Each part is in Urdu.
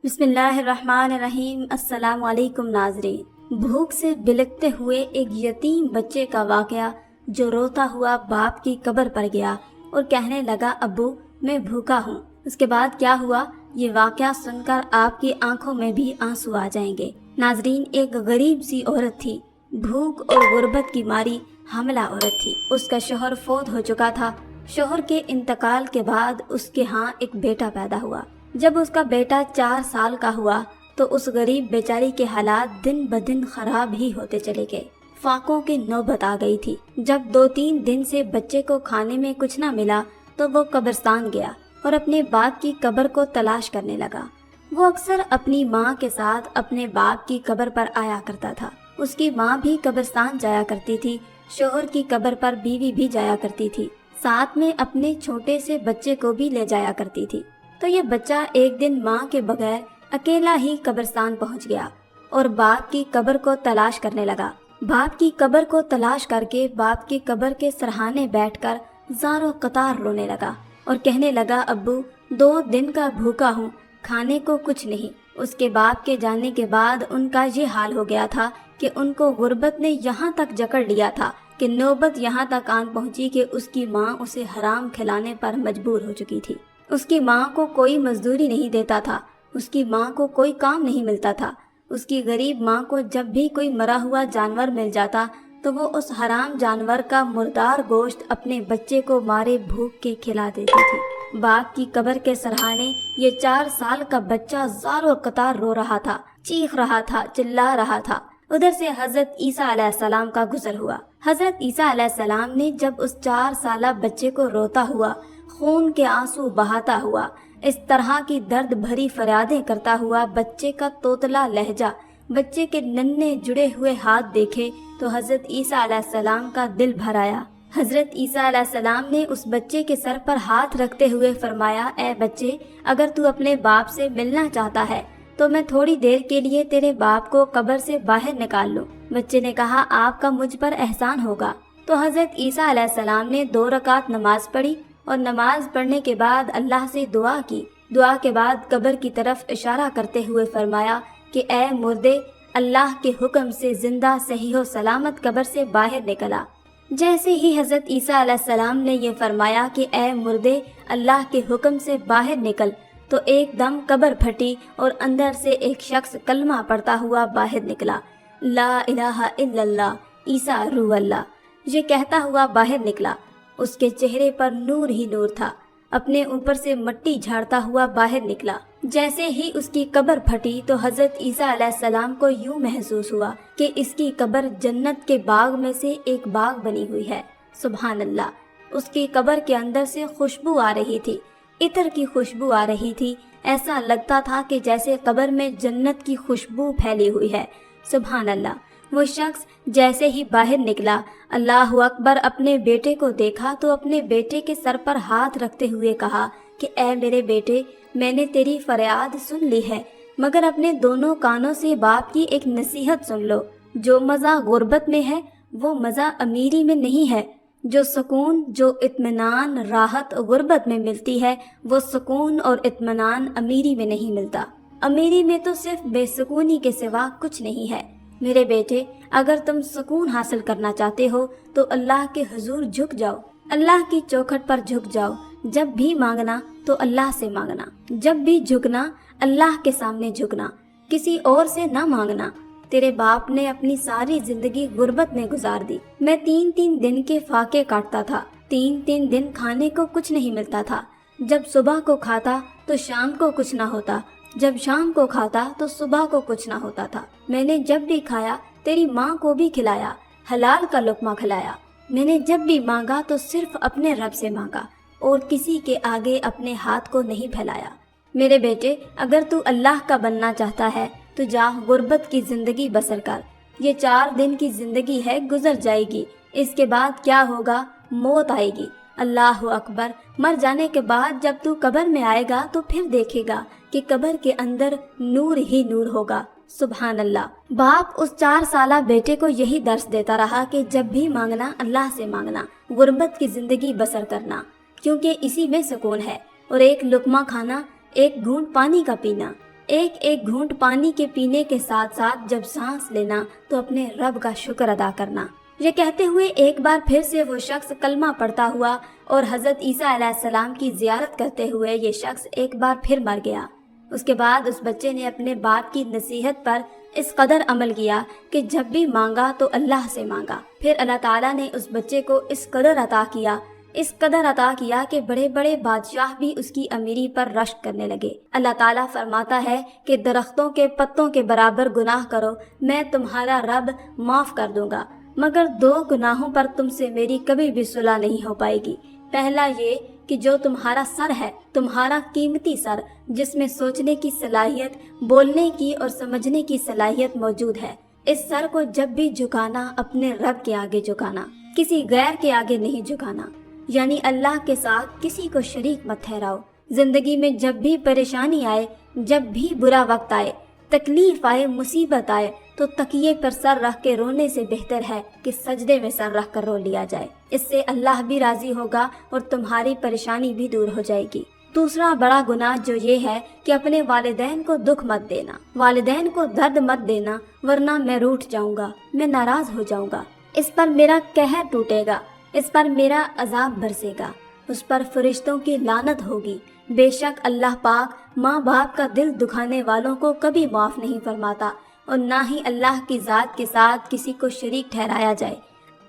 بسم اللہ الرحمن الرحیم۔ السلام علیکم ناظرین۔ بھوک سے بلکتے ہوئے ایک یتیم بچے کا واقعہ جو روتا ہوا باپ کی قبر پر گیا اور کہنے لگا ابو میں بھوکا ہوں۔ اس کے بعد کیا ہوا یہ واقعہ سن کر آپ کی آنکھوں میں بھی آنسو آ جائیں گے۔ ناظرین، ایک غریب سی عورت تھی، بھوک اور غربت کی ماری حاملہ عورت تھی۔ اس کا شوہر فوت ہو چکا تھا۔ شوہر کے انتقال کے بعد اس کے ہاں ایک بیٹا پیدا ہوا۔ جب اس کا بیٹا 4 سال کا ہوا تو اس غریب بیچاری کے حالات دن بدن خراب ہی ہوتے چلے گئے۔ فاقوں کی نوبت آ گئی تھی۔ جب 2-3 دن سے بچے کو کھانے میں کچھ نہ ملا تو وہ قبرستان گیا اور اپنے باپ کی قبر کو تلاش کرنے لگا۔ وہ اکثر اپنی ماں کے ساتھ اپنے باپ کی قبر پر آیا کرتا تھا۔ اس کی ماں بھی قبرستان جایا کرتی تھی، شوہر کی قبر پر بیوی بھی جایا کرتی تھی، ساتھ میں اپنے چھوٹے سے بچے کو بھی لے جایا کرتی تھی۔ تو یہ بچہ ایک دن ماں کے بغیر اکیلا ہی قبرستان پہنچ گیا اور باپ کی قبر کو تلاش کرنے لگا۔ باپ کی قبر کو تلاش کر کے باپ کی قبر کے سرہانے بیٹھ کر زار و قطار رونے لگا اور کہنے لگا ابو 2 دن کا بھوکا ہوں، کھانے کو کچھ نہیں۔ اس کے باپ کے جانے کے بعد ان کا یہ حال ہو گیا تھا کہ ان کو غربت نے یہاں تک جکڑ لیا تھا کہ نوبت یہاں تک آن پہنچی کہ اس کی ماں اسے حرام کھلانے پر مجبور ہو چکی تھی۔ اس کی ماں کو کوئی مزدوری نہیں دیتا تھا، اس کی ماں کو کوئی کام نہیں ملتا تھا۔ اس کی غریب ماں کو جب بھی کوئی مرا ہوا جانور مل جاتا تو وہ اس حرام جانور کا مردار گوشت اپنے بچے کو مارے بھوک کے کھلا دیتی تھی۔ باپ کی قبر کے سرہانے یہ 4 سال کا بچہ زار و قطار رو رہا تھا، چیخ رہا تھا، چلا رہا تھا۔ ادھر سے حضرت عیسیٰ علیہ السلام کا گزر ہوا۔ حضرت عیسیٰ علیہ السلام نے جب اس 4 سالہ بچے کو روتا ہوا، خون کے آنسو بہاتا ہوا، اس طرح کی درد بھری فریادیں کرتا ہوا بچے کا توتلا لہجہ، بچے کے ننھے جڑے ہوئے ہاتھ دیکھے تو حضرت عیسیٰ علیہ السلام کا دل بھر آیا۔ حضرت عیسیٰ علیہ السلام نے اس بچے کے سر پر ہاتھ رکھتے ہوئے فرمایا، اے بچے، اگر تو اپنے باپ سے ملنا چاہتا ہے تو میں تھوڑی دیر کے لیے تیرے باپ کو قبر سے باہر نکال لوں۔ بچے نے کہا، آپ کا مجھ پر احسان ہوگا۔ تو حضرت عیسیٰ علیہ السلام نے 2 رکعت نماز پڑھی اور نماز پڑھنے کے بعد اللہ سے دعا کی۔ دعا کے بعد قبر کی طرف اشارہ کرتے ہوئے فرمایا کہ اے مردے، اللہ کے حکم سے زندہ صحیح و سلامت قبر سے باہر نکلا۔ جیسے ہی حضرت عیسیٰ علیہ السلام نے یہ فرمایا کہ اے مردے، اللہ کے حکم سے باہر نکل، تو ایک دم قبر پھٹی اور اندر سے ایک شخص کلمہ پڑھتا ہوا باہر نکلا، لا الہ الا اللہ عیسیٰ روح اللہ، یہ کہتا ہوا باہر نکلا۔ اس کے چہرے پر نور ہی نور تھا، اپنے اوپر سے مٹی جھاڑتا ہوا باہر نکلا۔ جیسے ہی اس کی قبر پھٹی تو حضرت عیسیٰ علیہ السلام کو یوں محسوس ہوا کہ اس کی قبر جنت کے باغ میں سے ایک باغ بنی ہوئی ہے۔ سبحان اللہ! اس کی قبر کے اندر سے خوشبو آ رہی تھی، عطر کی خوشبو آ رہی تھی۔ ایسا لگتا تھا کہ جیسے قبر میں جنت کی خوشبو پھیلی ہوئی ہے۔ سبحان اللہ! وہ شخص جیسے ہی باہر نکلا، اللہ اکبر، اپنے بیٹے کو دیکھا تو اپنے بیٹے کے سر پر ہاتھ رکھتے ہوئے کہا کہ اے میرے بیٹے، میں نے تیری فریاد سن لی ہے، مگر اپنے دونوں کانوں سے باپ کی ایک نصیحت سن لو۔ جو مزہ غربت میں ہے وہ مزہ امیری میں نہیں ہے۔ جو سکون، جو اطمینان، راحت غربت میں ملتی ہے، وہ سکون اور اطمینان امیری میں نہیں ملتا۔ امیری میں تو صرف بے سکونی کے سوا کچھ نہیں ہے۔ میرے بیٹے، اگر تم سکون حاصل کرنا چاہتے ہو تو اللہ کے حضور جھک جاؤ، اللہ کی چوکھٹ پر جھک جاؤ۔ جب بھی مانگنا تو اللہ سے مانگنا، جب بھی جھکنا اللہ کے سامنے جھکنا، کسی اور سے نہ مانگنا۔ تیرے باپ نے اپنی ساری زندگی غربت میں گزار دی۔ میں 3 دن کے فاقے کاٹتا تھا، 3 دن کھانے کو کچھ نہیں ملتا تھا۔ جب صبح کو کھاتا تو شام کو کچھ نہ ہوتا، جب شام کو کھاتا تو صبح کو کچھ نہ ہوتا تھا۔ میں نے جب بھی کھایا تیری ماں کو بھی کھلایا، حلال کا لقمہ کھلایا۔ میں نے جب بھی مانگا تو صرف اپنے رب سے مانگا اور کسی کے آگے اپنے ہاتھ کو نہیں پھیلایا۔ میرے بیٹے، اگر تو اللہ کا بننا چاہتا ہے تو جا غربت کی زندگی بسر کر۔ یہ 4 دن کی زندگی ہے، گزر جائے گی، اس کے بعد کیا ہوگا؟ موت آئے گی۔ اللہ اکبر! مر جانے کے بعد جب تو قبر میں آئے گا تو پھر دیکھے گا کہ قبر کے اندر نور ہی نور ہوگا۔ سبحان اللہ! باپ اس 4 سالہ بیٹے کو یہی درس دیتا رہا کہ جب بھی مانگنا اللہ سے مانگنا، غربت کی زندگی بسر کرنا، کیونکہ اسی میں سکون ہے، اور ایک لقمہ کھانا، ایک گھونٹ پانی کا پینا، ایک ایک گھونٹ پانی کے پینے کے ساتھ ساتھ جب سانس لینا تو اپنے رب کا شکر ادا کرنا۔ یہ کہتے ہوئے ایک بار پھر سے وہ شخص کلمہ پڑھتا ہوا اور حضرت عیسیٰ علیہ السلام کی زیارت کرتے ہوئے یہ شخص ایک بار پھر مر گیا۔ اس کے بعد اس بچے نے اپنے باپ کی نصیحت پر اس قدر عمل کیا کہ جب بھی مانگا تو اللہ سے مانگا۔ پھر اللہ تعالیٰ نے اس بچے کو اس قدر عطا کیا کہ بڑے بڑے بادشاہ بھی اس کی امیری پر رشک کرنے لگے۔ اللہ تعالیٰ فرماتا ہے کہ درختوں کے پتوں کے برابر گناہ کرو، میں تمہارا رب معاف کر دوں گا، مگر 2 گناہوں پر تم سے میری کبھی بھی صلح نہیں ہو پائے گی۔ پہلا یہ کہ جو تمہارا سر ہے، تمہارا قیمتی سر، جس میں سوچنے کی صلاحیت، بولنے کی اور سمجھنے کی صلاحیت موجود ہے، اس سر کو جب بھی جھکانا اپنے رب کے آگے جھکانا، کسی غیر کے آگے نہیں جھکانا، یعنی اللہ کے ساتھ کسی کو شریک مت ٹھہراؤ۔ زندگی میں جب بھی پریشانی آئے، جب بھی برا وقت آئے، تکلیف آئے، مصیبت آئے، تو تکیے پر سر رکھ کے رونے سے بہتر ہے کہ سجدے میں سر رکھ کر رو لیا جائے۔ اس سے اللہ بھی راضی ہوگا اور تمہاری پریشانی بھی دور ہو جائے گی۔ دوسرا بڑا گناہ جو یہ ہے کہ اپنے والدین کو دکھ مت دینا، والدین کو درد مت دینا، ورنہ میں روٹھ جاؤں گا، میں ناراض ہو جاؤں گا، اس پر میرا قہر ٹوٹے گا، اس پر میرا عذاب برسے گا، اس پر فرشتوں کی لعنت ہوگی۔ بے شک اللہ پاک ماں باپ کا دل دکھانے والوں کو کبھی معاف نہیں فرماتا، اور نہ ہی اللہ کی ذات کے ساتھ کسی کو شریک ٹھہرایا جائے۔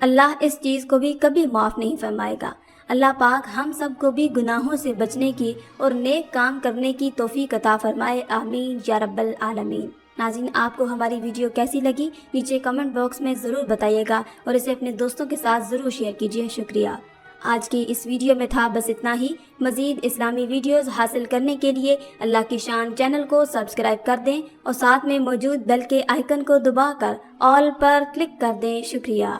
اللہ اس چیز کو بھی کبھی معاف نہیں فرمائے گا۔ اللہ پاک ہم سب کو بھی گناہوں سے بچنے کی اور نیک کام کرنے کی توفیق عطا فرمائے، آمین یا رب العالمین۔ ناظرین، آپ کو ہماری ویڈیو کیسی لگی نیچے کمنٹ باکس میں ضرور بتائیے گا اور اسے اپنے دوستوں کے ساتھ ضرور شیئر کیجیے۔ شکریہ۔ آج کی اس ویڈیو میں تھا بس اتنا ہی۔ مزید اسلامی ویڈیوز حاصل کرنے کے لیے اللہ کی شان چینل کو سبسکرائب کر دیں اور ساتھ میں موجود بیل کے آئیکن کو دبا کر آل پر کلک کر دیں۔ شکریہ۔